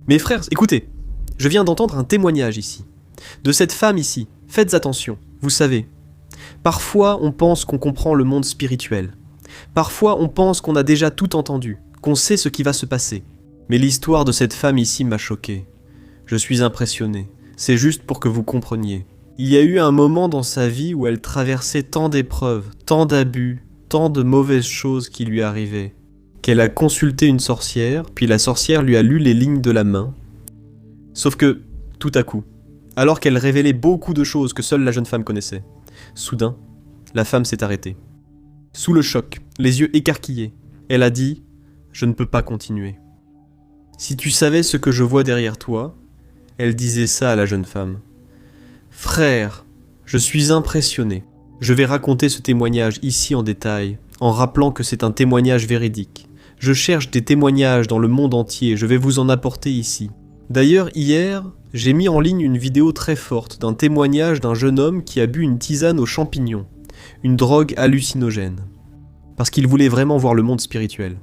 Mes frères, écoutez, je viens d'entendre un témoignage ici. De cette femme ici. Faites attention, vous savez. Parfois, on pense qu'on comprend le monde spirituel. Parfois, on pense qu'on a déjà tout entendu, qu'on sait ce qui va se passer. Mais l'histoire de cette femme ici m'a choqué. Je suis impressionné. C'est juste pour que vous compreniez. Il y a eu un moment dans sa vie où elle traversait tant d'épreuves, tant d'abus, tant de mauvaises choses qui lui arrivaient, qu'elle a consulté une sorcière, puis la sorcière lui a lu les lignes de la main. Sauf que, tout à coup, alors qu'elle révélait beaucoup de choses que seule la jeune femme connaissait, soudain, la femme s'est arrêtée. Sous le choc, les yeux écarquillés, elle a dit « Je ne peux pas continuer. » Si tu savais ce que je vois derrière toi, elle disait ça à la jeune femme. « Frère, je suis impressionné. Je vais raconter ce témoignage ici en détail, en rappelant que c'est un témoignage véridique. Je cherche des témoignages dans le monde entier, je vais vous en apporter ici. D'ailleurs, hier, j'ai mis en ligne une vidéo très forte d'un témoignage d'un jeune homme qui a bu une tisane aux champignons, une drogue hallucinogène, parce qu'il voulait vraiment voir le monde spirituel.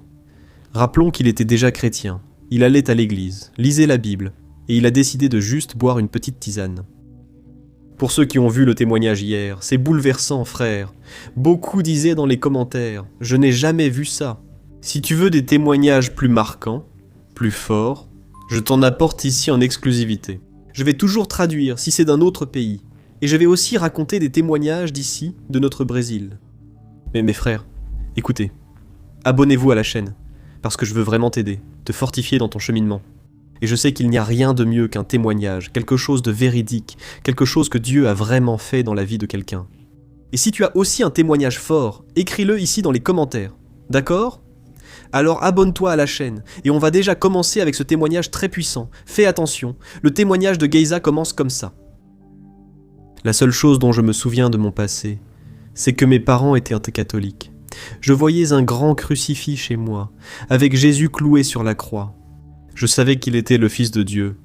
Rappelons qu'il était déjà chrétien, il allait à l'église, lisait la Bible, et il a décidé de juste boire une petite tisane. Pour ceux qui ont vu le témoignage hier, c'est bouleversant, frère. Beaucoup disaient dans les commentaires « Je n'ai jamais vu ça ». Si tu veux des témoignages plus marquants, plus forts, je t'en apporte ici en exclusivité. Je vais toujours traduire si c'est d'un autre pays. Et je vais aussi raconter des témoignages d'ici, de notre Brésil. Mais mes frères, écoutez, abonnez-vous à la chaîne, parce que je veux vraiment t'aider, te fortifier dans ton cheminement. Et je sais qu'il n'y a rien de mieux qu'un témoignage, quelque chose de véridique, quelque chose que Dieu a vraiment fait dans la vie de quelqu'un. Et si tu as aussi un témoignage fort, écris-le ici dans les commentaires. D'accord ? Alors abonne-toi à la chaîne, et on va déjà commencer avec ce témoignage très puissant. Fais attention, le témoignage de Geisa commence comme ça. La seule chose dont je me souviens de mon passé, c'est que mes parents étaient catholiques. Je voyais un grand crucifix chez moi, avec Jésus cloué sur la croix. Je savais qu'il était le Fils de Dieu,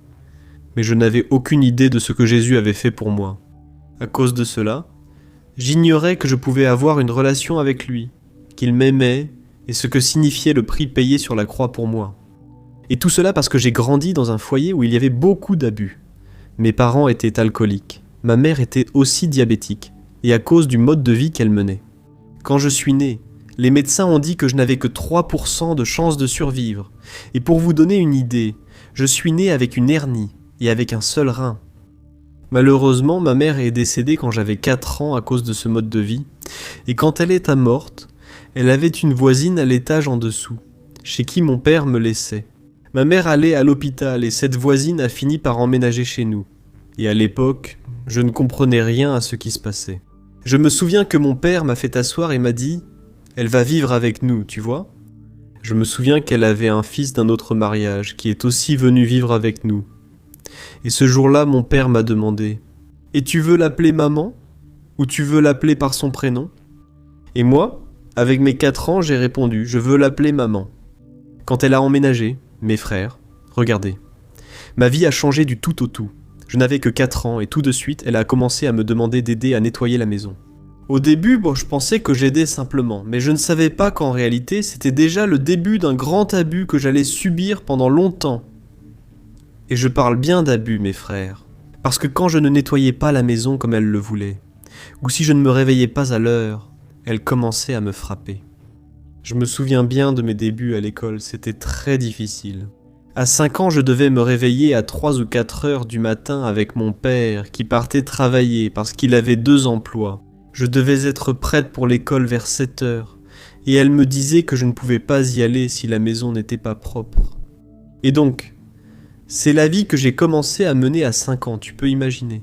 mais je n'avais aucune idée de ce que Jésus avait fait pour moi. À cause de cela, j'ignorais que je pouvais avoir une relation avec lui, qu'il m'aimait, et ce que signifiait le prix payé sur la croix pour moi. Et tout cela parce que j'ai grandi dans un foyer où il y avait beaucoup d'abus. Mes parents étaient alcooliques, ma mère était aussi diabétique, et à cause du mode de vie qu'elle menait. Quand je suis né, les médecins ont dit que je n'avais que 3% de chance de survivre, et pour vous donner une idée, je suis né avec une hernie, et avec un seul rein. Malheureusement, ma mère est décédée quand j'avais 4 ans à cause de ce mode de vie, et quand elle est morte, elle avait une voisine à l'étage en dessous, chez qui mon père me laissait. Ma mère allait à l'hôpital et cette voisine a fini par emménager chez nous. Et à l'époque, je ne comprenais rien à ce qui se passait. Je me souviens que mon père m'a fait asseoir et m'a dit « Elle va vivre avec nous, tu vois ?» Je me souviens qu'elle avait un fils d'un autre mariage qui est aussi venu vivre avec nous. Et ce jour-là, mon père m'a demandé « Et tu veux l'appeler maman ? Ou tu veux l'appeler par son prénom ?» Et moi, avec mes 4 ans, j'ai répondu « Je veux l'appeler maman ». Quand elle a emménagé, mes frères, regardez. Ma vie a changé du tout au tout. Je n'avais que 4 ans et tout de suite, elle a commencé à me demander d'aider à nettoyer la maison. Au début, je pensais que j'aidais simplement, mais je ne savais pas qu'en réalité, c'était déjà le début d'un grand abus que j'allais subir pendant longtemps. Et je parle bien d'abus, mes frères, parce que quand je ne nettoyais pas la maison comme elle le voulait, ou si je ne me réveillais pas à l'heure, elle commençait à me frapper. Je me souviens bien de mes débuts à l'école, c'était très difficile. À 5 ans, je devais me réveiller à 3 ou 4 heures du matin avec mon père qui partait travailler parce qu'il avait 2 emplois. Je devais être prête pour l'école vers 7 heures et elle me disait que je ne pouvais pas y aller si la maison n'était pas propre. Et donc, c'est la vie que j'ai commencé à mener à 5 ans, tu peux imaginer.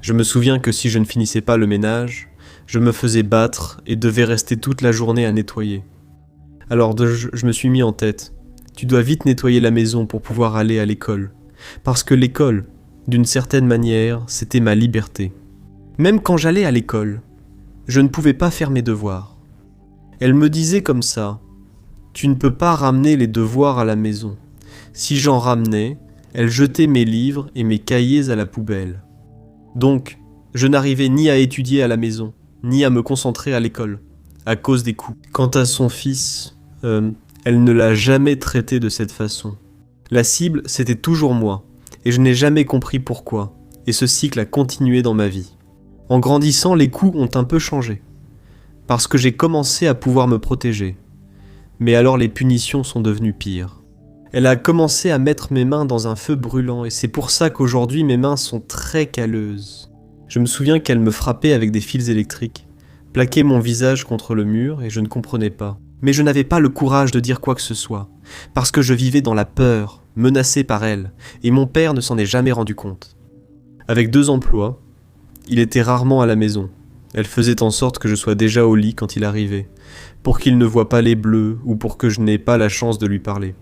Je me souviens que si je ne finissais pas le ménage, je me faisais battre et devais rester toute la journée à nettoyer. Alors je me suis mis en tête, tu dois vite nettoyer la maison pour pouvoir aller à l'école. Parce que l'école, d'une certaine manière, c'était ma liberté. Même quand j'allais à l'école, je ne pouvais pas faire mes devoirs. Elle me disait comme ça, tu ne peux pas ramener les devoirs à la maison. Si j'en ramenais, elle jetait mes livres et mes cahiers à la poubelle. Donc, je n'arrivais ni à étudier à la maison, ni à me concentrer à l'école, à cause des coups. Quant à son fils, elle ne l'a jamais traité de cette façon. La cible, c'était toujours moi, et je n'ai jamais compris pourquoi, et ce cycle a continué dans ma vie. En grandissant, les coups ont un peu changé, parce que j'ai commencé à pouvoir me protéger. Mais alors les punitions sont devenues pires. Elle a commencé à mettre mes mains dans un feu brûlant, et c'est pour ça qu'aujourd'hui mes mains sont très calleuses. Je me souviens qu'elle me frappait avec des fils électriques, plaquait mon visage contre le mur, et je ne comprenais pas. Mais je n'avais pas le courage de dire quoi que ce soit, parce que je vivais dans la peur, menacé par elle, et mon père ne s'en est jamais rendu compte. Avec 2 emplois, il était rarement à la maison. Elle faisait en sorte que je sois déjà au lit quand il arrivait, pour qu'il ne voie pas les bleus ou pour que je n'aie pas la chance de lui parler.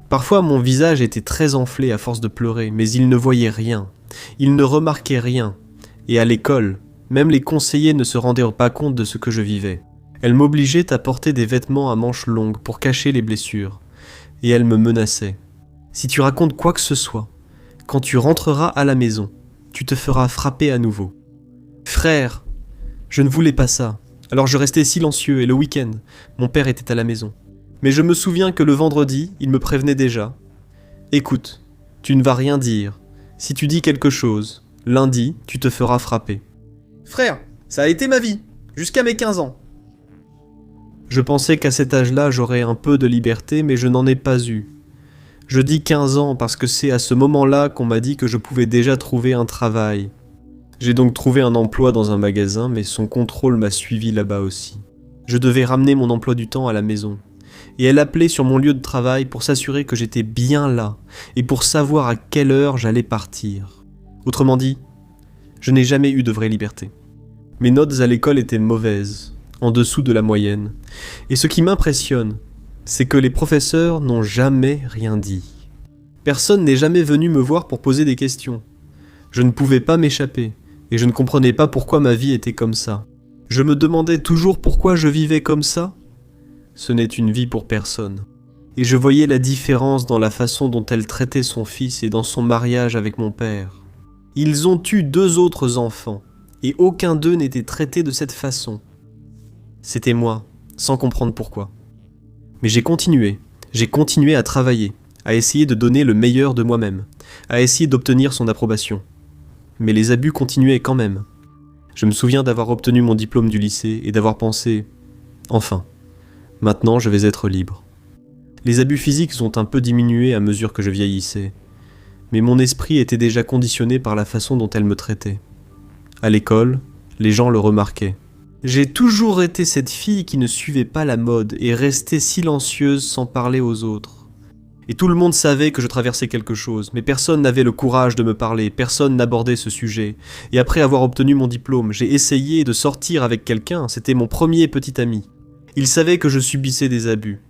Parfois mon visage était très enflé à force de pleurer, mais il ne voyait rien, il ne remarquait rien, et à l'école, même les conseillers ne se rendaient pas compte de ce que je vivais. Elle m'obligeait à porter des vêtements à manches longues pour cacher les blessures, et elle me menaçait. Si tu racontes quoi que ce soit, quand tu rentreras à la maison, tu te feras frapper à nouveau. Frère, je ne voulais pas ça, alors je restais silencieux et le week-end, mon père était à la maison. Mais je me souviens que le vendredi, il me prévenait déjà. Écoute, tu ne vas rien dire. Si tu dis quelque chose, lundi, tu te feras frapper. Frère, ça a été ma vie, jusqu'à mes 15 ans. Je pensais qu'à cet âge-là, j'aurais un peu de liberté, mais je n'en ai pas eu. Je dis 15 ans parce que c'est à ce moment-là qu'on m'a dit que je pouvais déjà trouver un travail. J'ai donc trouvé un emploi dans un magasin, mais son contrôle m'a suivi là-bas aussi. Je devais ramener mon emploi du temps à la maison. Et elle appelait sur mon lieu de travail pour s'assurer que j'étais bien là, et pour savoir à quelle heure j'allais partir. Autrement dit, je n'ai jamais eu de vraie liberté. Mes notes à l'école étaient mauvaises, en dessous de la moyenne. Et ce qui m'impressionne, c'est que les professeurs n'ont jamais rien dit. Personne n'est jamais venu me voir pour poser des questions. Je ne pouvais pas m'échapper, et je ne comprenais pas pourquoi ma vie était comme ça. Je me demandais toujours pourquoi je vivais comme ça. Ce n'est une vie pour personne. Et je voyais la différence dans la façon dont elle traitait son fils et dans son mariage avec mon père. Ils ont eu 2 autres enfants, et aucun d'eux n'était traité de cette façon. C'était moi, sans comprendre pourquoi. Mais j'ai continué à travailler, à essayer de donner le meilleur de moi-même, à essayer d'obtenir son approbation. Mais les abus continuaient quand même. Je me souviens d'avoir obtenu mon diplôme du lycée et d'avoir pensé « Enfin, maintenant je vais être libre ». Les abus physiques ont un peu diminué à mesure que je vieillissais, mais mon esprit était déjà conditionné par la façon dont elle me traitait. À l'école, les gens le remarquaient. J'ai toujours été cette fille qui ne suivait pas la mode et restait silencieuse sans parler aux autres. Et tout le monde savait que je traversais quelque chose, mais personne n'avait le courage de me parler, personne n'abordait ce sujet. Et après avoir obtenu mon diplôme, j'ai essayé de sortir avec quelqu'un, c'était mon premier petit ami. Il savait que je subissais des abus,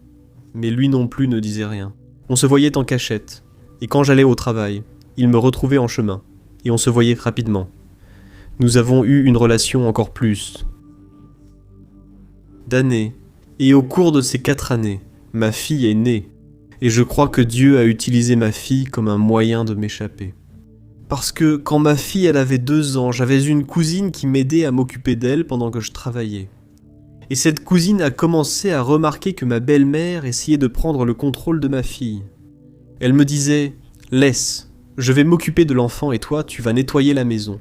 mais lui non plus ne disait rien. On se voyait en cachette, et quand j'allais au travail, il me retrouvait en chemin, et on se voyait rapidement. Nous avons eu une relation encore plus d'années, et au cours de ces 4 années, ma fille est née, et je crois que Dieu a utilisé ma fille comme un moyen de m'échapper. Parce que quand ma fille elle avait 2 ans, j'avais une cousine qui m'aidait à m'occuper d'elle pendant que je travaillais. Et cette cousine a commencé à remarquer que ma belle-mère essayait de prendre le contrôle de ma fille. Elle me disait « Laisse, je vais m'occuper de l'enfant et toi, tu vas nettoyer la maison. »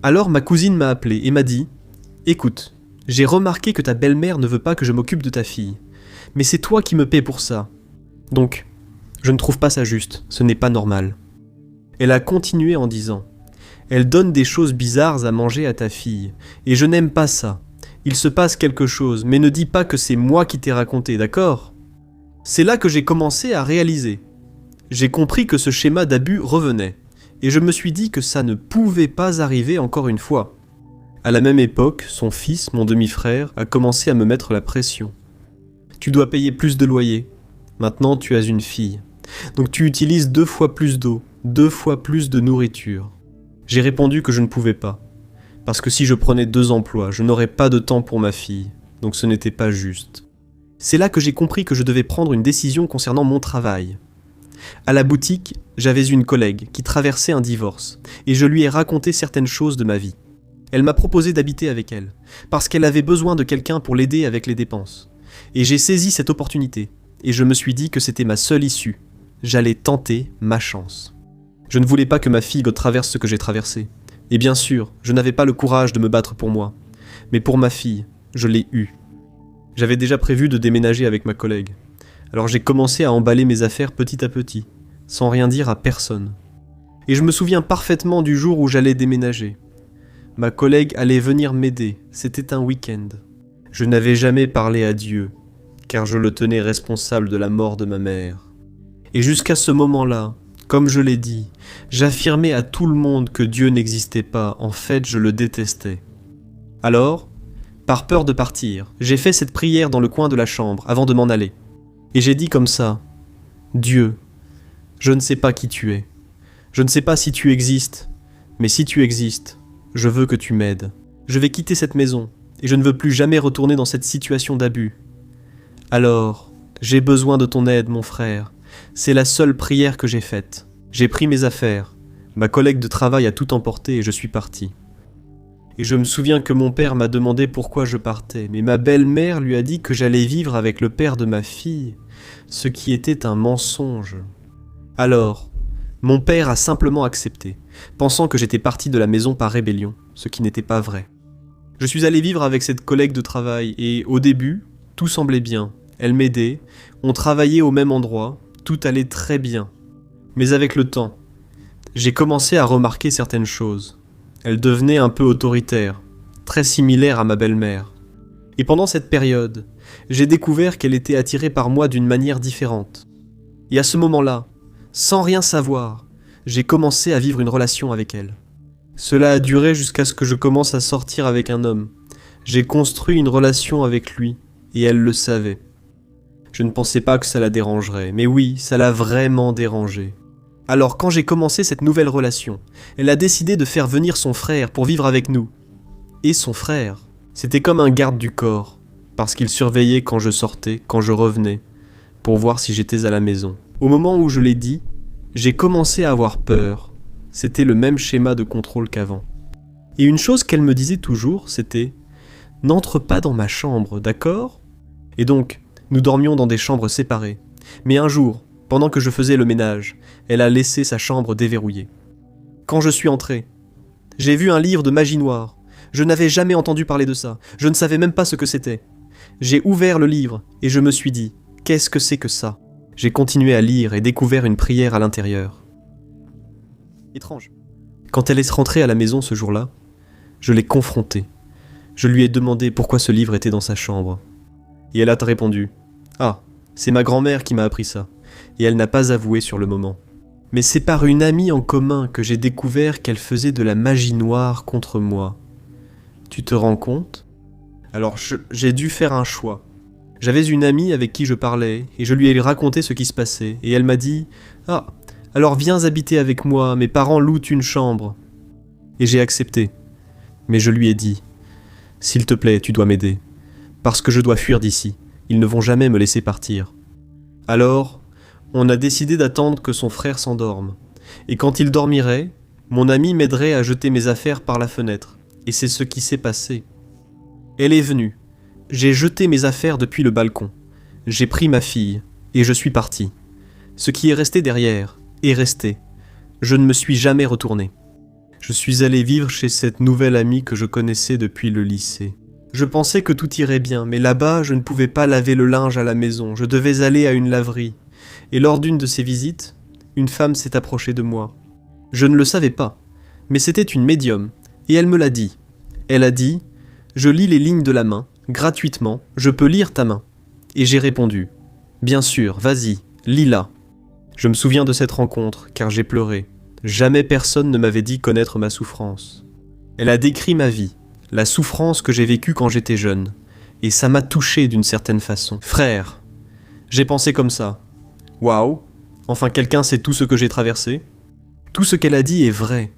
Alors ma cousine m'a appelé et m'a dit « Écoute, j'ai remarqué que ta belle-mère ne veut pas que je m'occupe de ta fille. Mais c'est toi qui me paies pour ça. Donc, je ne trouve pas ça juste, ce n'est pas normal. » Elle a continué en disant « Elle donne des choses bizarres à manger à ta fille, et je n'aime pas ça. Il se passe quelque chose, mais ne dis pas que c'est moi qui t'ai raconté, d'accord ? » C'est là que j'ai commencé à réaliser. J'ai compris que ce schéma d'abus revenait, et je me suis dit que ça ne pouvait pas arriver encore une fois. À la même époque, son fils, mon demi-frère, a commencé à me mettre la pression. « Tu dois payer plus de loyer. Maintenant, tu as une fille. Donc tu utilises 2 fois plus d'eau, 2 fois plus de nourriture. » J'ai répondu que je ne pouvais pas. Parce que si je prenais 2 emplois, je n'aurais pas de temps pour ma fille. Donc ce n'était pas juste. C'est là que j'ai compris que je devais prendre une décision concernant mon travail. À la boutique, j'avais une collègue qui traversait un divorce, et je lui ai raconté certaines choses de ma vie. Elle m'a proposé d'habiter avec elle, parce qu'elle avait besoin de quelqu'un pour l'aider avec les dépenses. Et j'ai saisi cette opportunité, et je me suis dit que c'était ma seule issue. j'allais tenter ma chance. Je ne voulais pas que ma fille traverse ce que j'ai traversé. Et bien sûr, je n'avais pas le courage de me battre pour moi. Mais pour ma fille, je l'ai eu. J'avais déjà prévu de déménager avec ma collègue. Alors j'ai commencé à emballer mes affaires petit à petit, sans rien dire à personne. Et je me souviens parfaitement du jour où j'allais déménager. Ma collègue allait venir m'aider, c'était un week-end. Je n'avais jamais parlé à Dieu, car je le tenais responsable de la mort de ma mère. Et jusqu'à ce moment-là, comme je l'ai dit, j'affirmais à tout le monde que Dieu n'existait pas, en fait je le détestais. Alors, par peur de partir, j'ai fait cette prière dans le coin de la chambre avant de m'en aller. Et j'ai dit comme ça, « Dieu, je ne sais pas qui tu es. Je ne sais pas si tu existes, mais si tu existes, je veux que tu m'aides. Je vais quitter cette maison, et je ne veux plus jamais retourner dans cette situation d'abus. Alors, j'ai besoin de ton aide, mon frère. C'est la seule prière que j'ai faite. J'ai pris mes affaires. Ma collègue de travail a tout emporté et je suis parti. Et je me souviens que mon père m'a demandé pourquoi je partais, mais ma belle-mère lui a dit que j'allais vivre avec le père de ma fille, ce qui était un mensonge. Alors, mon père a simplement accepté, pensant que j'étais parti de la maison par rébellion, ce qui n'était pas vrai. Je suis allé vivre avec cette collègue de travail et, au début, tout semblait bien. Elle m'aidait, on travaillait au même endroit, tout allait très bien. Mais avec le temps, j'ai commencé à remarquer certaines choses. Elle devenait un peu autoritaire, très similaire à ma belle-mère. Et pendant cette période, j'ai découvert qu'elle était attirée par moi d'une manière différente. Et à ce moment-là, sans rien savoir, j'ai commencé à vivre une relation avec elle. Cela a duré jusqu'à ce que je commence à sortir avec un homme. J'ai construit une relation avec lui, et elle le savait. Je ne pensais pas que ça la dérangerait, mais oui, ça l'a vraiment dérangée. Alors quand j'ai commencé cette nouvelle relation, elle a décidé de faire venir son frère pour vivre avec nous. Et son frère, c'était comme un garde du corps, parce qu'il surveillait quand je sortais, quand je revenais, pour voir si j'étais à la maison. Au moment où je l'ai dit, j'ai commencé à avoir peur. C'était le même schéma de contrôle qu'avant. Et une chose qu'elle me disait toujours, c'était « N'entre pas dans ma chambre, d'accord ?» Et donc, nous dormions dans des chambres séparées. Mais un jour, pendant que je faisais le ménage, elle a laissé sa chambre déverrouillée. Quand je suis entré, j'ai vu un livre de magie noire. Je n'avais jamais entendu parler de ça. Je ne savais même pas ce que c'était. J'ai ouvert le livre et je me suis dit « Qu'est-ce que c'est que ça ?» J'ai continué à lire et découvert une prière à l'intérieur. Étrange. Quand elle est rentrée à la maison ce jour-là, je l'ai confrontée. Je lui ai demandé pourquoi ce livre était dans sa chambre. Et elle a répondu « Ah, c'est ma grand-mère qui m'a appris ça. » Et elle n'a pas avoué sur le moment. Mais c'est par une amie en commun que j'ai découvert qu'elle faisait de la magie noire contre moi. Tu te rends compte ? Alors j'ai dû faire un choix. J'avais une amie avec qui je parlais, et je lui ai raconté ce qui se passait, et elle m'a dit « Ah, alors viens habiter avec moi, mes parents louent une chambre. » Et j'ai accepté. Mais je lui ai dit « S'il te plaît, tu dois m'aider, parce que je dois fuir d'ici, ils ne vont jamais me laisser partir. » Alors, on a décidé d'attendre que son frère s'endorme, et quand il dormirait, mon amie m'aiderait à jeter mes affaires par la fenêtre, et c'est ce qui s'est passé. Elle est venue. J'ai jeté mes affaires depuis le balcon. J'ai pris ma fille, et je suis parti. Ce qui est resté derrière, est resté. Je ne me suis jamais retourné. Je suis allé vivre chez cette nouvelle amie que je connaissais depuis le lycée. Je pensais que tout irait bien, mais là-bas, je ne pouvais pas laver le linge à la maison. Je devais aller à une laverie. Et lors d'une de ces visites, une femme s'est approchée de moi. Je ne le savais pas, mais c'était une médium, et elle me l'a dit. Elle a dit « Je lis les lignes de la main. Gratuitement, je peux lire ta main. » Et j'ai répondu « Bien sûr, vas-y, lis-la. » Je me souviens de cette rencontre, car j'ai pleuré. Jamais personne ne m'avait dit connaître ma souffrance. Elle a décrit ma vie, la souffrance que j'ai vécue quand j'étais jeune, et ça m'a touché d'une certaine façon. Frère, j'ai pensé comme ça. Waouh, enfin quelqu'un sait tout ce que j'ai traversé. Tout ce qu'elle a dit est vrai.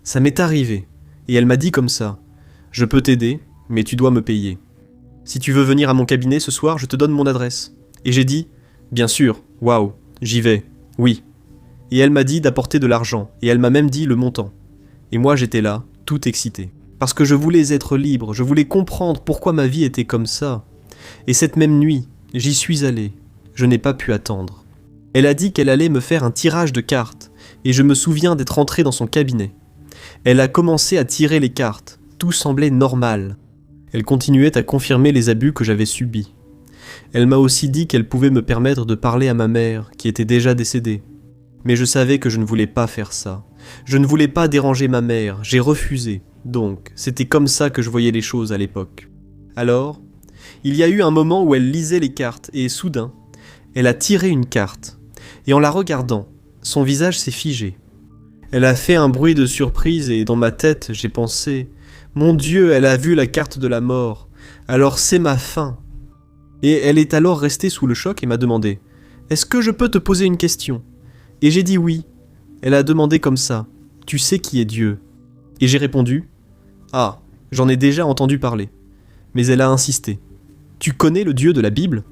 Ça m'est arrivé, et elle m'a dit comme ça. Je peux t'aider, mais tu dois me payer. Si tu veux venir à mon cabinet ce soir, je te donne mon adresse. Et j'ai dit, bien sûr, waouh, j'y vais, oui. Et elle m'a dit d'apporter de l'argent, et elle m'a même dit le montant. Et moi j'étais là, tout excité. Parce que je voulais être libre, je voulais comprendre pourquoi ma vie était comme ça. Et cette même nuit, j'y suis allé. Je n'ai pas pu attendre. Elle a dit qu'elle allait me faire un tirage de cartes, et je me souviens d'être entré dans son cabinet. Elle a commencé à tirer les cartes, tout semblait normal. Elle continuait à confirmer les abus que j'avais subis. Elle m'a aussi dit qu'elle pouvait me permettre de parler à ma mère, qui était déjà décédée. Mais je savais que je ne voulais pas faire ça. Je ne voulais pas déranger ma mère, j'ai refusé. Donc, c'était comme ça que je voyais les choses à l'époque. Alors, il y a eu un moment où elle lisait les cartes et soudain, elle a tiré une carte. Et en la regardant, son visage s'est figé. Elle a fait un bruit de surprise et dans ma tête, j'ai pensé « Mon Dieu, elle a vu la carte de la mort. Alors c'est ma fin. » Et elle est alors restée sous le choc et m'a demandé « Est-ce que je peux te poser une question ?» Et j'ai dit oui. Elle a demandé comme ça « Tu sais qui est Dieu ?» Et j'ai répondu « Ah, j'en ai déjà entendu parler. » Mais elle a insisté « Tu connais le Dieu de la Bible ?»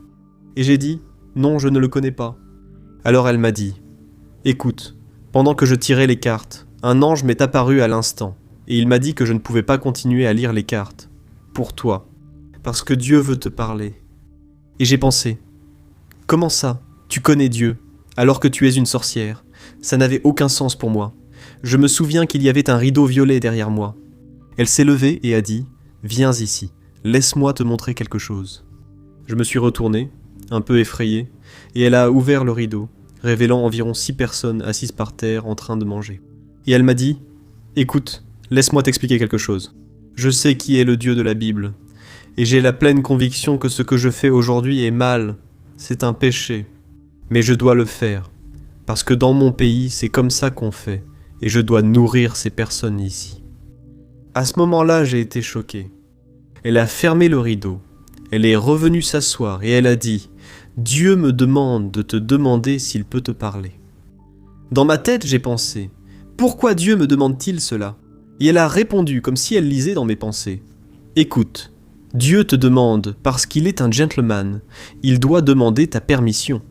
Et j'ai dit « Non, je ne le connais pas. » Alors elle m'a dit « Écoute, pendant que je tirais les cartes, un ange m'est apparu à l'instant, et il m'a dit que je ne pouvais pas continuer à lire les cartes. Pour toi. Parce que Dieu veut te parler. » Et j'ai pensé « Comment ça, tu connais Dieu, alors que tu es une sorcière ?» Ça n'avait aucun sens pour moi. Je me souviens qu'il y avait un rideau violet derrière moi. Elle s'est levée et a dit « Viens ici, laisse-moi te montrer quelque chose. » Je me suis retourné, un peu effrayé, et elle a ouvert le rideau, révélant environ 6 personnes assises par terre en train de manger. Et elle m'a dit « Écoute, laisse-moi t'expliquer quelque chose. Je sais qui est le Dieu de la Bible, et j'ai la pleine conviction que ce que je fais aujourd'hui est mal, c'est un péché. Mais je dois le faire, parce que dans mon pays, c'est comme ça qu'on fait, et je dois nourrir ces personnes ici. » À ce moment-là, j'ai été choqué. Elle a fermé le rideau, elle est revenue s'asseoir et elle a dit « Dieu me demande de te demander s'il peut te parler. » Dans ma tête, j'ai pensé « Pourquoi Dieu me demande-t-il cela ?» Et elle a répondu comme si elle lisait dans mes pensées « Écoute, Dieu te demande parce qu'il est un gentleman, il doit demander ta permission. »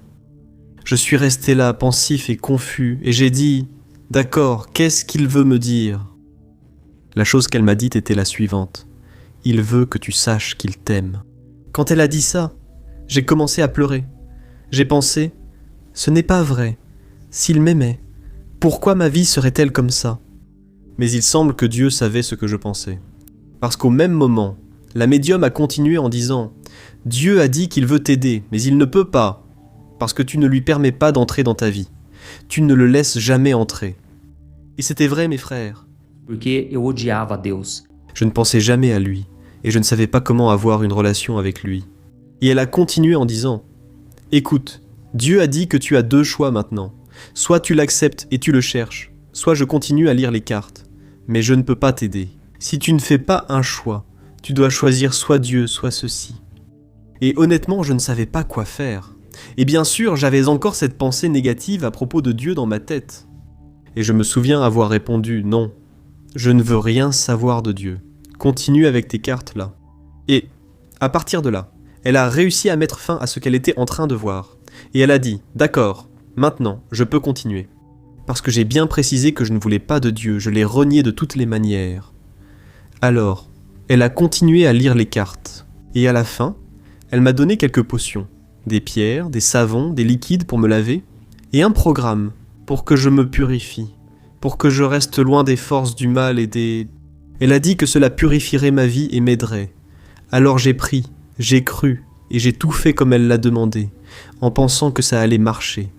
Je suis resté là pensif et confus et j'ai dit « D'accord, qu'est-ce qu'il veut me dire ?» La chose qu'elle m'a dite était la suivante « Il veut que tu saches qu'il t'aime. » Quand elle a dit ça, j'ai commencé à pleurer. J'ai pensé « Ce n'est pas vrai. S'il m'aimait, pourquoi ma vie serait-elle comme ça ?» Mais il semble que Dieu savait ce que je pensais. Parce qu'au même moment, la médium a continué en disant « Dieu a dit qu'il veut t'aider, mais il ne peut pas, parce que tu ne lui permets pas d'entrer dans ta vie. Tu ne le laisses jamais entrer. » Et c'était vrai, mes frères. Porque eu odiava Deus. Je ne pensais jamais à lui, et je ne savais pas comment avoir une relation avec lui. Et elle a continué en disant « Écoute, Dieu a dit que tu as 2 choix maintenant. Soit tu l'acceptes et tu le cherches, soit je continue à lire les cartes. Mais je ne peux pas t'aider. Si tu ne fais pas un choix, tu dois choisir soit Dieu, soit ceci. » Et honnêtement, je ne savais pas quoi faire. Et bien sûr, j'avais encore cette pensée négative à propos de Dieu dans ma tête. Et je me souviens avoir répondu « Non, je ne veux rien savoir de Dieu. Continue avec tes cartes là. » Et, à partir de là, elle a réussi à mettre fin à ce qu'elle était en train de voir. Et elle a dit « D'accord, maintenant, je peux continuer. » Parce que j'ai bien précisé que je ne voulais pas de Dieu, je l'ai renié de toutes les manières. Alors, elle a continué à lire les cartes. Et à la fin, elle m'a donné quelques potions. Des pierres, des savons, des liquides pour me laver. Et un programme pour que je me purifie. Pour que je reste loin des forces du mal et des... Elle a dit que cela purifierait ma vie et m'aiderait. Alors j'ai pris, j'ai cru, et j'ai tout fait comme elle l'a demandé, en pensant que ça allait marcher.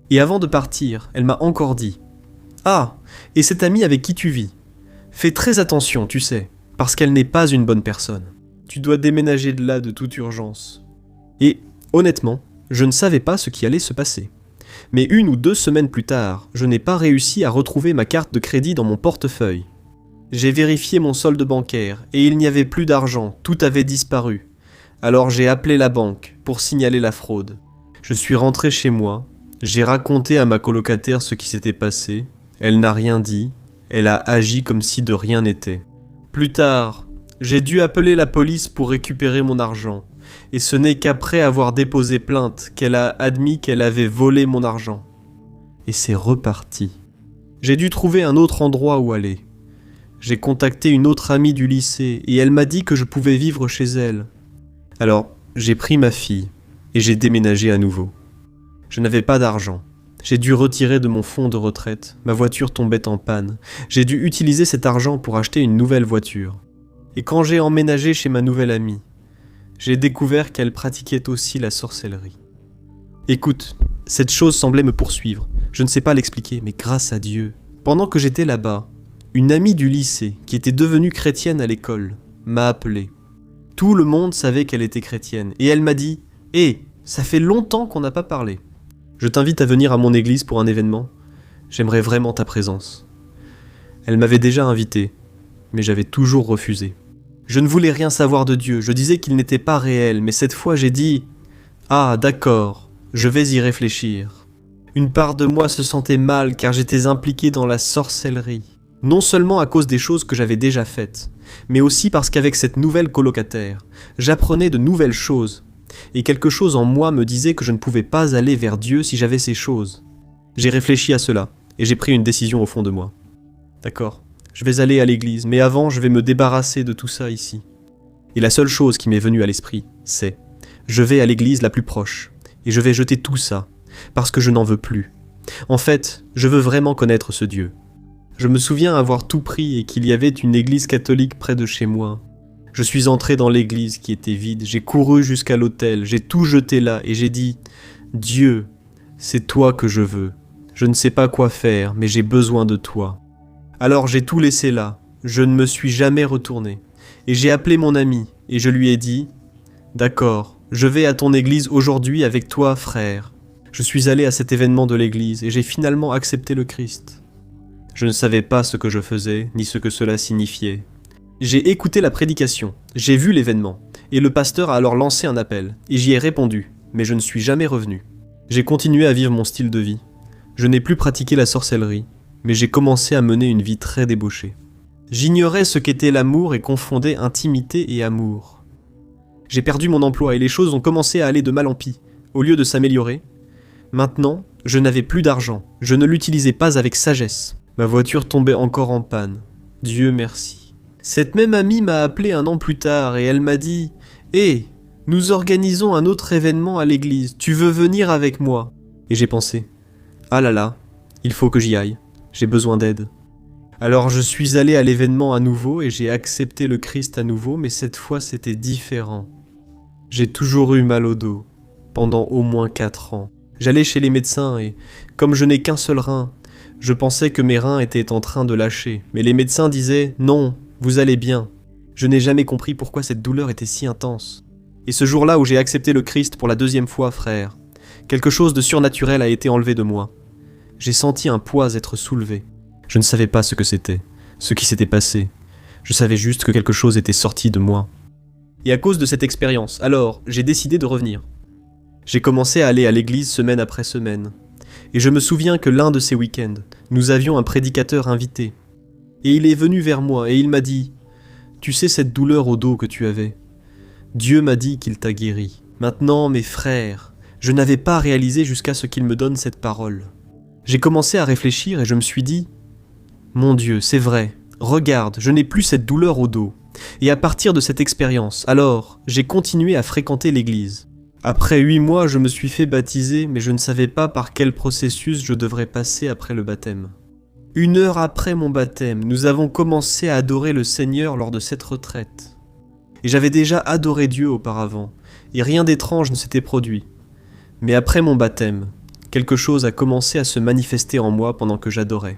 Et avant de partir, elle m'a encore dit « Ah, et cette amie avec qui tu vis, fais très attention, tu sais, parce qu'elle n'est pas une bonne personne. Tu dois déménager de là de toute urgence. » Et honnêtement, je ne savais pas ce qui allait se passer. Mais 1 ou 2 semaines plus tard, je n'ai pas réussi à retrouver ma carte de crédit dans mon portefeuille. J'ai vérifié mon solde bancaire et il n'y avait plus d'argent, tout avait disparu. Alors j'ai appelé la banque pour signaler la fraude. Je suis rentré chez moi, j'ai raconté à ma colocataire ce qui s'était passé, elle n'a rien dit, elle a agi comme si de rien n'était. Plus tard, j'ai dû appeler la police pour récupérer mon argent, et ce n'est qu'après avoir déposé plainte qu'elle a admis qu'elle avait volé mon argent. Et c'est reparti. J'ai dû trouver un autre endroit où aller. J'ai contacté une autre amie du lycée et elle m'a dit que je pouvais vivre chez elle. Alors, j'ai pris ma fille et j'ai déménagé à nouveau. Je n'avais pas d'argent. J'ai dû retirer de mon fonds de retraite. Ma voiture tombait en panne. J'ai dû utiliser cet argent pour acheter une nouvelle voiture. Et quand j'ai emménagé chez ma nouvelle amie, j'ai découvert qu'elle pratiquait aussi la sorcellerie. Écoute, cette chose semblait me poursuivre. Je ne sais pas l'expliquer, mais grâce à Dieu. Pendant que j'étais là-bas, une amie du lycée, qui était devenue chrétienne à l'école, m'a appelé. Tout le monde savait qu'elle était chrétienne, et elle m'a dit « Hé, ça fait longtemps qu'on n'a pas parlé. Je t'invite à venir à mon église pour un événement. J'aimerais vraiment ta présence. » Elle m'avait déjà invité, mais j'avais toujours refusé. Je ne voulais rien savoir de Dieu, je disais qu'il n'était pas réel, mais cette fois j'ai dit « Ah, d'accord, je vais y réfléchir. » Une part de moi se sentait mal car j'étais impliqué dans la sorcellerie. Non seulement à cause des choses que j'avais déjà faites, mais aussi parce qu'avec cette nouvelle colocataire, j'apprenais de nouvelles choses. Et quelque chose en moi me disait que je ne pouvais pas aller vers Dieu si j'avais ces choses. J'ai réfléchi à cela, et j'ai pris une décision au fond de moi. D'accord, je vais aller à l'église, mais avant je vais me débarrasser de tout ça ici. Et la seule chose qui m'est venue à l'esprit, c'est « Je vais à l'église la plus proche, et je vais jeter tout ça, parce que je n'en veux plus. En fait, je veux vraiment connaître ce Dieu. » Je me souviens avoir tout pris et qu'il y avait une église catholique près de chez moi. Je suis entré dans l'église qui était vide, j'ai couru jusqu'à l'autel, j'ai tout jeté là et j'ai dit « Dieu, c'est toi que je veux. Je ne sais pas quoi faire, mais j'ai besoin de toi. » Alors j'ai tout laissé là, je ne me suis jamais retourné. Et j'ai appelé mon ami et je lui ai dit « D'accord, je vais à ton église aujourd'hui avec toi, frère. » Je suis allé à cet événement de l'église et j'ai finalement accepté le Christ. Je ne savais pas ce que je faisais, ni ce que cela signifiait. J'ai écouté la prédication, j'ai vu l'événement, et le pasteur a alors lancé un appel, et j'y ai répondu, mais je ne suis jamais revenu. J'ai continué à vivre mon style de vie. Je n'ai plus pratiqué la sorcellerie, mais j'ai commencé à mener une vie très débauchée. J'ignorais ce qu'était l'amour et confondais intimité et amour. J'ai perdu mon emploi et les choses ont commencé à aller de mal en pis, au lieu de s'améliorer. Maintenant, je n'avais plus d'argent, je ne l'utilisais pas avec sagesse. Ma voiture tombait encore en panne. Dieu merci. Cette même amie m'a appelé un an plus tard et elle m'a dit « Hé, nous organisons un autre événement à l'église, tu veux venir avec moi ?» Et j'ai pensé « Ah là là, il faut que j'y aille, j'ai besoin d'aide. » Alors je suis allé à l'événement à nouveau et j'ai accepté le Christ à nouveau, mais cette fois c'était différent. J'ai toujours eu mal au dos, pendant au moins 4 ans. J'allais chez les médecins et, comme je n'ai qu'un seul rein, je pensais que mes reins étaient en train de lâcher, mais les médecins disaient « Non, vous allez bien ». Je n'ai jamais compris pourquoi cette douleur était si intense. Et ce jour-là où j'ai accepté le Christ pour la 2e fois, frère, quelque chose de surnaturel a été enlevé de moi. J'ai senti un poids être soulevé. Je ne savais pas ce que c'était, ce qui s'était passé. Je savais juste que quelque chose était sorti de moi. Et à cause de cette expérience, alors, j'ai décidé de revenir. J'ai commencé à aller à l'église semaine après semaine. Et je me souviens que l'un de ces week-ends, nous avions un prédicateur invité. Et il est venu vers moi et il m'a dit « Tu sais cette douleur au dos que tu avais ? Dieu m'a dit qu'il t'a guéri. Maintenant, mes frères, je n'avais pas réalisé jusqu'à ce qu'il me donne cette parole. » J'ai commencé à réfléchir et je me suis dit « Mon Dieu, c'est vrai, regarde, je n'ai plus cette douleur au dos. » Et à partir de cette expérience, alors, j'ai continué à fréquenter l'église. Après 8 mois, je me suis fait baptiser, mais je ne savais pas par quel processus je devrais passer après le baptême. 1 heure après mon baptême, nous avons commencé à adorer le Seigneur lors de cette retraite. Et j'avais déjà adoré Dieu auparavant, et rien d'étrange ne s'était produit. Mais après mon baptême, quelque chose a commencé à se manifester en moi pendant que j'adorais.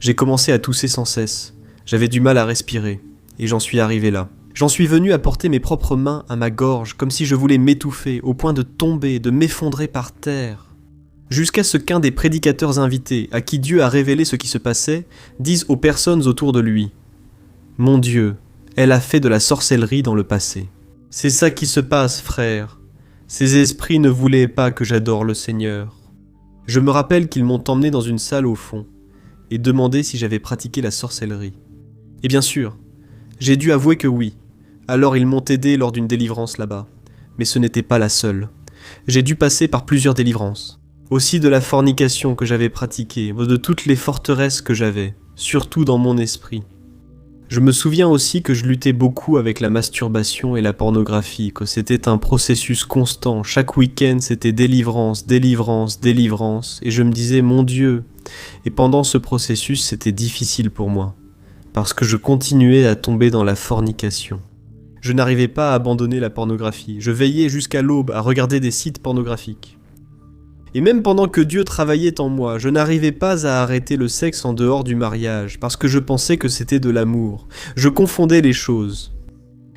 J'ai commencé à tousser sans cesse, j'avais du mal à respirer, et j'en suis arrivé là. J'en suis venu à porter mes propres mains à ma gorge, comme si je voulais m'étouffer, au point de tomber, de m'effondrer par terre. Jusqu'à ce qu'un des prédicateurs invités, à qui Dieu a révélé ce qui se passait, dise aux personnes autour de lui « Mon Dieu, elle a fait de la sorcellerie dans le passé. » C'est ça qui se passe, frère. Ces esprits ne voulaient pas que j'adore le Seigneur. Je me rappelle qu'ils m'ont emmené dans une salle au fond, et demandé si j'avais pratiqué la sorcellerie. Et bien sûr, j'ai dû avouer que oui. Alors ils m'ont aidé lors d'une délivrance là-bas. Mais ce n'était pas la seule. J'ai dû passer par plusieurs délivrances. Aussi de la fornication que j'avais pratiquée, de toutes les forteresses que j'avais, surtout dans mon esprit. Je me souviens aussi que je luttais beaucoup avec la masturbation et la pornographie, que c'était un processus constant. Chaque week-end, c'était délivrance, délivrance, délivrance. Et je me disais, mon Dieu. Et pendant ce processus, c'était difficile pour moi. Parce que je continuais à tomber dans la fornication. Je n'arrivais pas à abandonner la pornographie. Je veillais jusqu'à l'aube à regarder des sites pornographiques. Et même pendant que Dieu travaillait en moi, je n'arrivais pas à arrêter le sexe en dehors du mariage, parce que je pensais que c'était de l'amour. Je confondais les choses.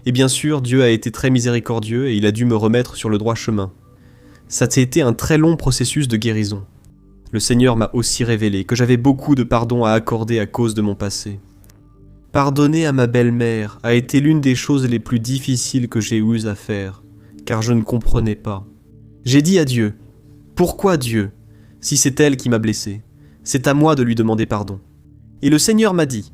Et bien sûr, Dieu a été très miséricordieux et il a dû me remettre sur le droit chemin. Ça a été un très long processus de guérison. Le Seigneur m'a aussi révélé que j'avais beaucoup de pardon à accorder à cause de mon passé. Pardonner à ma belle-mère a été l'une des choses les plus difficiles que j'ai eues à faire, car je ne comprenais pas. J'ai dit à Dieu, pourquoi Dieu, si c'est elle qui m'a blessé? C'est à moi de lui demander pardon. Et le Seigneur m'a dit,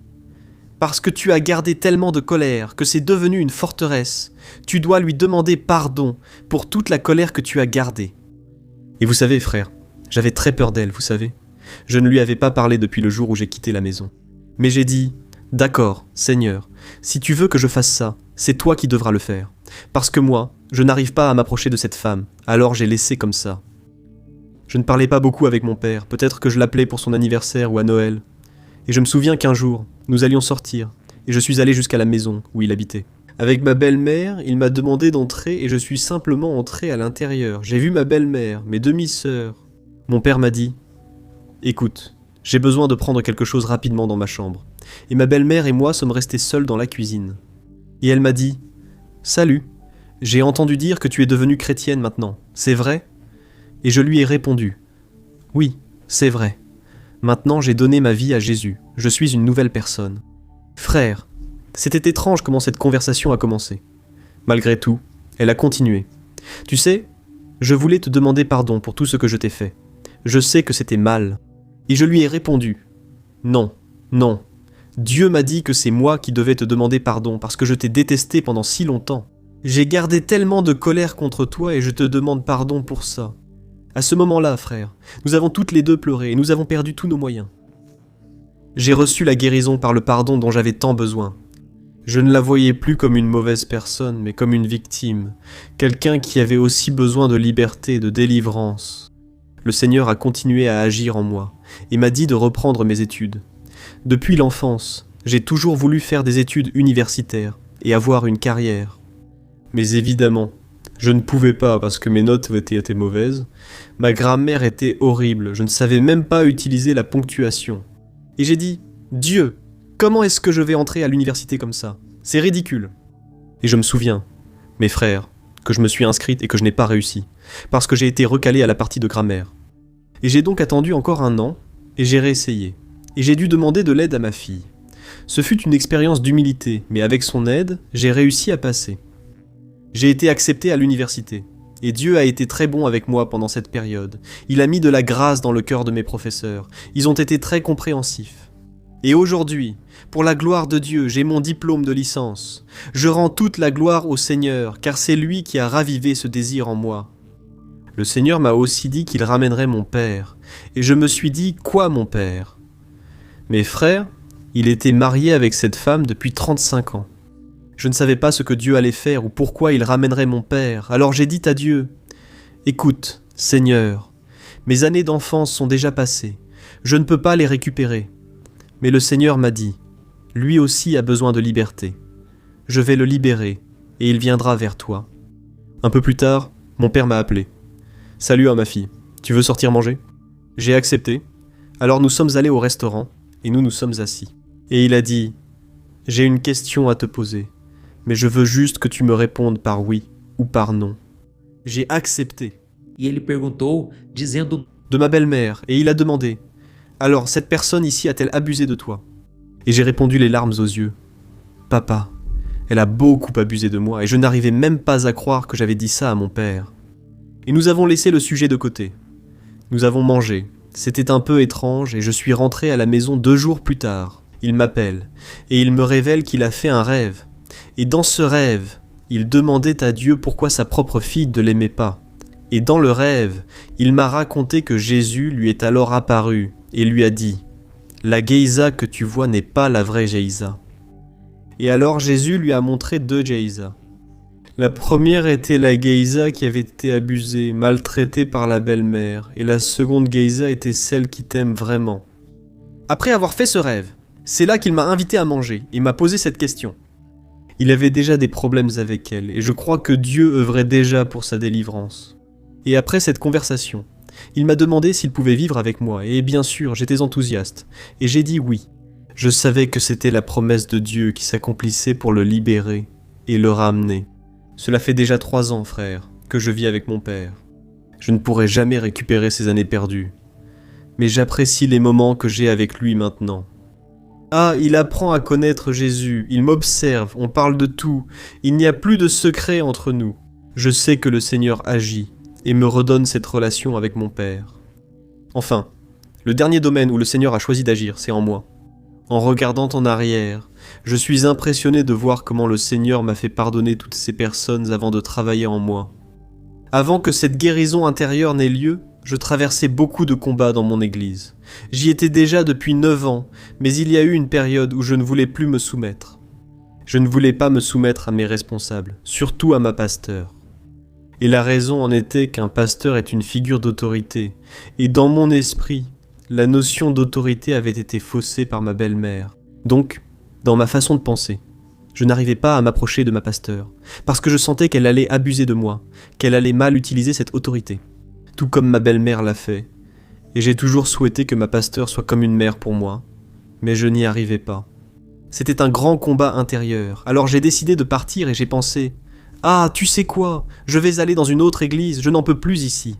parce que tu as gardé tellement de colère que c'est devenu une forteresse, tu dois lui demander pardon pour toute la colère que tu as gardée. Et vous savez, frère, j'avais très peur d'elle, vous savez. Je ne lui avais pas parlé depuis le jour où j'ai quitté la maison. Mais j'ai dit, d'accord, Seigneur, si tu veux que je fasse ça, c'est toi qui devras le faire. Parce que moi, je n'arrive pas à m'approcher de cette femme, alors j'ai laissé comme ça. Je ne parlais pas beaucoup avec mon père, peut-être que je l'appelais pour son anniversaire ou à Noël. Et je me souviens qu'un jour, nous allions sortir, et je suis allé jusqu'à la maison où il habitait. Avec ma belle-mère, il m'a demandé d'entrer et je suis simplement entré à l'intérieur. J'ai vu ma belle-mère, mes demi-sœurs. Mon père m'a dit « Écoute, j'ai besoin de prendre quelque chose rapidement dans ma chambre. » Et ma belle-mère et moi sommes restés seuls dans la cuisine. Et elle m'a dit « Salut, j'ai entendu dire que tu es devenue chrétienne maintenant, c'est vrai ?» Et je lui ai répondu « Oui, c'est vrai. Maintenant j'ai donné ma vie à Jésus, je suis une nouvelle personne. » Frère, c'était étrange comment cette conversation a commencé. Malgré tout, elle a continué. « Tu sais, je voulais te demander pardon pour tout ce que je t'ai fait. Je sais que c'était mal. » Et je lui ai répondu « Non, non. Dieu m'a dit que c'est moi qui devais te demander pardon parce que je t'ai détesté pendant si longtemps. J'ai gardé tellement de colère contre toi et je te demande pardon pour ça. » À ce moment-là, frère, nous avons toutes les deux pleuré et nous avons perdu tous nos moyens. J'ai reçu la guérison par le pardon dont j'avais tant besoin. Je ne la voyais plus comme une mauvaise personne, mais comme une victime, quelqu'un qui avait aussi besoin de liberté, de délivrance. Le Seigneur a continué à agir en moi et m'a dit de reprendre mes études. Depuis l'enfance, j'ai toujours voulu faire des études universitaires et avoir une carrière. Mais évidemment, je ne pouvais pas parce que mes notes étaient mauvaises. Ma grammaire était horrible, je ne savais même pas utiliser la ponctuation. Et j'ai dit, Dieu, comment est-ce que je vais entrer à l'université comme ça? C'est ridicule. Et je me souviens, mes frères, que je me suis inscrite et que je n'ai pas réussi, parce que j'ai été recalé à la partie de grammaire. Et j'ai donc attendu encore 1 an, et j'ai réessayé. Et j'ai dû demander de l'aide à ma fille. Ce fut une expérience d'humilité, mais avec son aide, j'ai réussi à passer. J'ai été accepté à l'université, et Dieu a été très bon avec moi pendant cette période. Il a mis de la grâce dans le cœur de mes professeurs, ils ont été très compréhensifs. Et aujourd'hui, pour la gloire de Dieu, j'ai mon diplôme de licence. Je rends toute la gloire au Seigneur, car c'est lui qui a ravivé ce désir en moi. Le Seigneur m'a aussi dit qu'il ramènerait mon père, et je me suis dit, quoi mon père? Mes frères, il était marié avec cette femme depuis 35 ans. Je ne savais pas ce que Dieu allait faire ou pourquoi il ramènerait mon père, alors j'ai dit à Dieu, « Écoute, Seigneur, mes années d'enfance sont déjà passées, je ne peux pas les récupérer. » Mais le Seigneur m'a dit, « Lui aussi a besoin de liberté. Je vais le libérer et il viendra vers toi. » Un peu plus tard, mon père m'a appelé. « Salut à ma fille, tu veux sortir manger ?» J'ai accepté, alors nous sommes allés au restaurant et nous nous sommes assis. Et il a dit, « J'ai une question à te poser. Mais je veux juste que tu me répondes par oui ou par non. » J'ai accepté. E ele perguntou, dizendo: De ma belle-mère, et il a demandé, « Alors, cette personne ici a-t-elle abusé de toi ?» Et j'ai répondu les larmes aux yeux, « Papa, elle a beaucoup abusé de moi, et je n'arrivais même pas à croire que j'avais dit ça à mon père. » Et nous avons laissé le sujet de côté. Nous avons mangé. C'était un peu étrange, et je suis rentré à la maison 2 jours plus tard. Il m'appelle, et il me révèle qu'il a fait un rêve. Et dans ce rêve, il demandait à Dieu pourquoi sa propre fille ne l'aimait pas. Et dans le rêve, il m'a raconté que Jésus lui est alors apparu et lui a dit « La Geïsa que tu vois n'est pas la vraie Geïsa. » Et alors Jésus lui a montré 2 geisas. La première était la geisa qui avait été abusée, maltraitée par la belle-mère, et la seconde geisa était celle qui t'aime vraiment. Après avoir fait ce rêve, c'est là qu'il m'a invité à manger et m'a posé cette question. Il avait déjà des problèmes avec elle, et je crois que Dieu œuvrait déjà pour sa délivrance. Et après cette conversation, il m'a demandé s'il pouvait vivre avec moi, et bien sûr, j'étais enthousiaste, et j'ai dit oui. Je savais que c'était la promesse de Dieu qui s'accomplissait pour le libérer et le ramener. Cela fait déjà 3 ans, frère, que je vis avec mon père. Je ne pourrai jamais récupérer ces années perdues. Mais j'apprécie les moments que j'ai avec lui maintenant. Ah, il apprend à connaître Jésus, il m'observe, on parle de tout, il n'y a plus de secret entre nous. Je sais que le Seigneur agit et me redonne cette relation avec mon père. Enfin, le dernier domaine où le Seigneur a choisi d'agir, c'est en moi. En regardant en arrière, je suis impressionné de voir comment le Seigneur m'a fait pardonner toutes ces personnes avant de travailler en moi. Avant que cette guérison intérieure n'ait lieu, je traversais beaucoup de combats dans mon église. J'y étais déjà depuis 9 ans, mais il y a eu une période où je ne voulais plus me soumettre. Je ne voulais pas me soumettre à mes responsables, surtout à ma pasteur. Et la raison en était qu'un pasteur est une figure d'autorité, et dans mon esprit, la notion d'autorité avait été faussée par ma belle-mère. Donc, dans ma façon de penser, je n'arrivais pas à m'approcher de ma pasteur, parce que je sentais qu'elle allait abuser de moi, qu'elle allait mal utiliser cette autorité, tout comme ma belle-mère l'a fait. Et j'ai toujours souhaité que ma pasteur soit comme une mère pour moi, mais je n'y arrivais pas. C'était un grand combat intérieur, alors j'ai décidé de partir et j'ai pensé « Ah, tu sais quoi, je vais aller dans une autre église, je n'en peux plus ici ».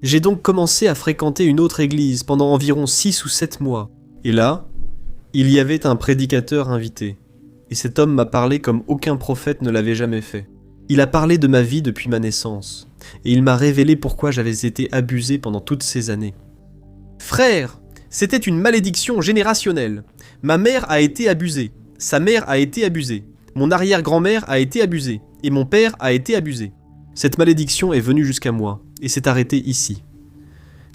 J'ai donc commencé à fréquenter une autre église pendant environ 6 ou 7 mois. Et là, il y avait un prédicateur invité. Et cet homme m'a parlé comme aucun prophète ne l'avait jamais fait. Il a parlé de ma vie depuis ma naissance. Et il m'a révélé pourquoi j'avais été abusé pendant toutes ces années. Frère, c'était une malédiction générationnelle. Ma mère a été abusée. Sa mère a été abusée. Mon arrière-grand-mère a été abusée. Et mon père a été abusé. Cette malédiction est venue jusqu'à moi, et s'est arrêtée ici.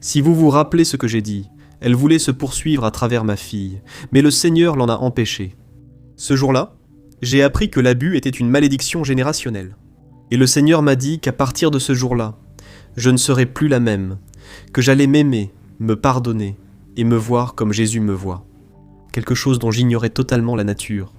Si vous vous rappelez ce que j'ai dit, elle voulait se poursuivre à travers ma fille, mais le Seigneur l'en a empêché. Ce jour-là, j'ai appris que l'abus était une malédiction générationnelle. Et le Seigneur m'a dit qu'à partir de ce jour-là, je ne serais plus la même, que j'allais m'aimer, me pardonner, et me voir comme Jésus me voit. Quelque chose dont j'ignorais totalement la nature.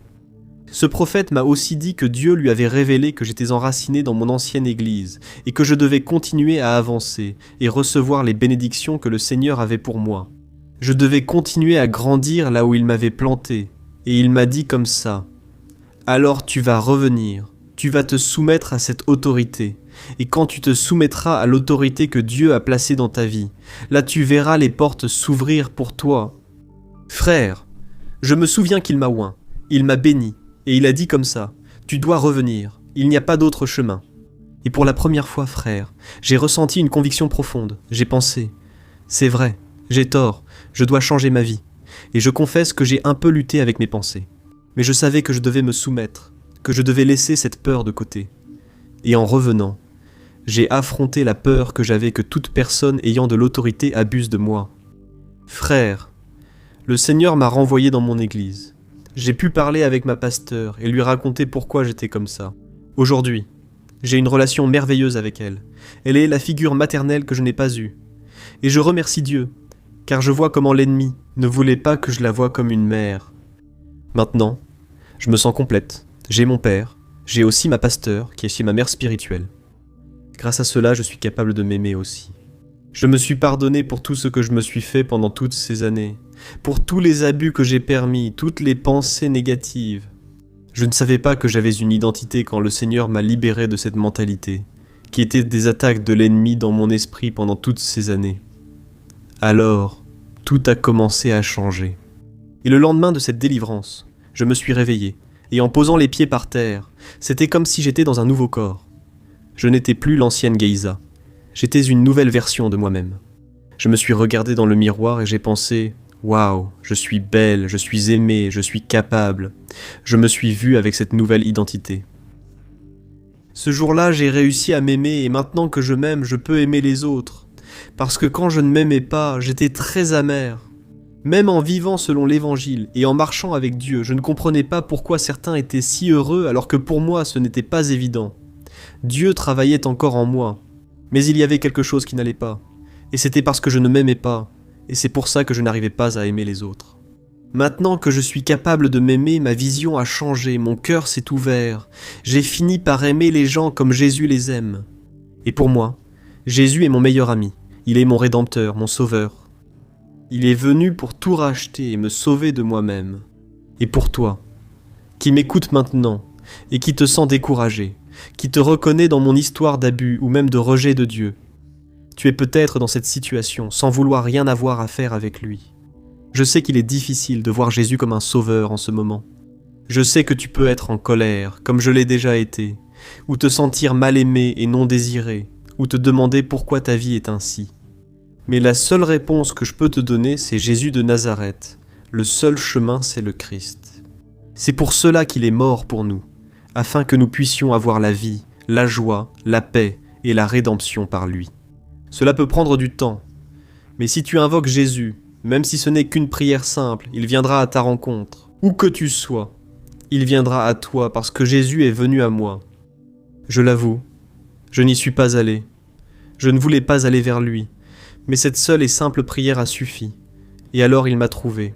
Ce prophète m'a aussi dit que Dieu lui avait révélé que j'étais enraciné dans mon ancienne église et que je devais continuer à avancer et recevoir les bénédictions que le Seigneur avait pour moi. Je devais continuer à grandir là où il m'avait planté et il m'a dit comme ça « Alors tu vas revenir, tu vas te soumettre à cette autorité et quand tu te soumettras à l'autorité que Dieu a placée dans ta vie, là tu verras les portes s'ouvrir pour toi. » Frère, je me souviens qu'il m'a oint, il m'a béni. Et il a dit comme ça, « Tu dois revenir, il n'y a pas d'autre chemin. » Et pour la première fois, frère, j'ai ressenti une conviction profonde. J'ai pensé, « C'est vrai, j'ai tort, je dois changer ma vie. » Et je confesse que j'ai un peu lutté avec mes pensées. Mais je savais que je devais me soumettre, que je devais laisser cette peur de côté. Et en revenant, j'ai affronté la peur que j'avais que toute personne ayant de l'autorité abuse de moi. Frère, le Seigneur m'a renvoyé dans mon église. J'ai pu parler avec ma pasteur et lui raconter pourquoi j'étais comme ça. Aujourd'hui, j'ai une relation merveilleuse avec elle. Elle est la figure maternelle que je n'ai pas eue. Et je remercie Dieu, car je vois comment l'ennemi ne voulait pas que je la voie comme une mère. Maintenant, je me sens complète. J'ai mon père, j'ai aussi ma pasteur, qui est chez ma mère spirituelle. Grâce à cela, je suis capable de m'aimer aussi. Je me suis pardonné pour tout ce que je me suis fait pendant toutes ces années, pour tous les abus que j'ai permis, toutes les pensées négatives. Je ne savais pas que j'avais une identité quand le Seigneur m'a libéré de cette mentalité, qui était des attaques de l'ennemi dans mon esprit pendant toutes ces années. Alors, tout a commencé à changer. Et le lendemain de cette délivrance, je me suis réveillé, et en posant les pieds par terre, c'était comme si j'étais dans un nouveau corps. Je n'étais plus l'ancienne Geisa. J'étais une nouvelle version de moi-même. Je me suis regardé dans le miroir et j'ai pensé « Waouh, je suis belle, je suis aimée, je suis capable. » Je me suis vu avec cette nouvelle identité. Ce jour-là, j'ai réussi à m'aimer et maintenant que je m'aime, je peux aimer les autres. Parce que quand je ne m'aimais pas, j'étais très amer. Même en vivant selon l'Évangile et en marchant avec Dieu, je ne comprenais pas pourquoi certains étaient si heureux alors que pour moi ce n'était pas évident. Dieu travaillait encore en moi, mais il y avait quelque chose qui n'allait pas, et c'était parce que je ne m'aimais pas, et c'est pour ça que je n'arrivais pas à aimer les autres. Maintenant que je suis capable de m'aimer, ma vision a changé, mon cœur s'est ouvert, j'ai fini par aimer les gens comme Jésus les aime. Et pour moi, Jésus est mon meilleur ami, il est mon rédempteur, mon sauveur. Il est venu pour tout racheter et me sauver de moi-même. Et pour toi, qui m'écoutes maintenant, et qui te sens découragé, qui te reconnaît dans mon histoire d'abus ou même de rejet de Dieu, tu es peut-être dans cette situation sans vouloir rien avoir à faire avec lui. Je sais qu'il est difficile de voir Jésus comme un sauveur en ce moment. Je sais que tu peux être en colère, comme je l'ai déjà été, ou te sentir mal aimé et non désiré, ou te demander pourquoi ta vie est ainsi. Mais la seule réponse que je peux te donner, c'est Jésus de Nazareth. Le seul chemin, c'est le Christ. C'est pour cela qu'il est mort pour nous, afin que nous puissions avoir la vie, la joie, la paix et la rédemption par lui. Cela peut prendre du temps, mais si tu invoques Jésus, même si ce n'est qu'une prière simple, il viendra à ta rencontre. Où que tu sois, il viendra à toi parce que Jésus est venu à moi. Je l'avoue, je n'y suis pas allé. Je ne voulais pas aller vers lui, mais cette seule et simple prière a suffi. Et alors il m'a trouvé.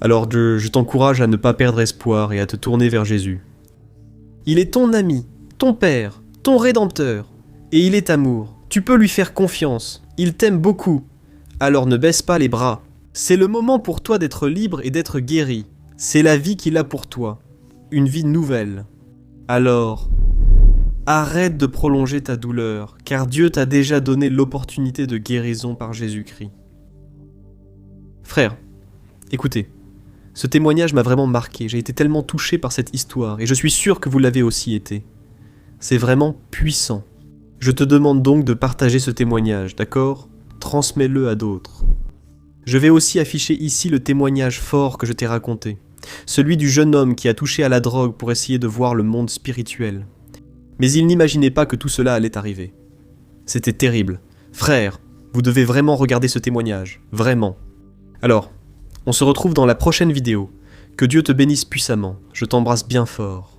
Alors je t'encourage à ne pas perdre espoir et à te tourner vers Jésus. Il est ton ami, ton Père, ton Rédempteur, et il est amour. Tu peux lui faire confiance, il t'aime beaucoup. Alors ne baisse pas les bras. C'est le moment pour toi d'être libre et d'être guéri. C'est la vie qu'il a pour toi. Une vie nouvelle. Alors, arrête de prolonger ta douleur, car Dieu t'a déjà donné l'opportunité de guérison par Jésus-Christ. Frère, écoutez, ce témoignage m'a vraiment marqué. J'ai été tellement touché par cette histoire, et je suis sûr que vous l'avez aussi été. C'est vraiment puissant. Je te demande donc de partager ce témoignage, d'accord ? Transmets-le à d'autres. Je vais aussi afficher ici le témoignage fort que je t'ai raconté, celui du jeune homme qui a touché à la drogue pour essayer de voir le monde spirituel. Mais il n'imaginait pas que tout cela allait arriver. C'était terrible. Frère, vous devez vraiment regarder ce témoignage, vraiment. Alors, on se retrouve dans la prochaine vidéo. Que Dieu te bénisse puissamment, je t'embrasse bien fort.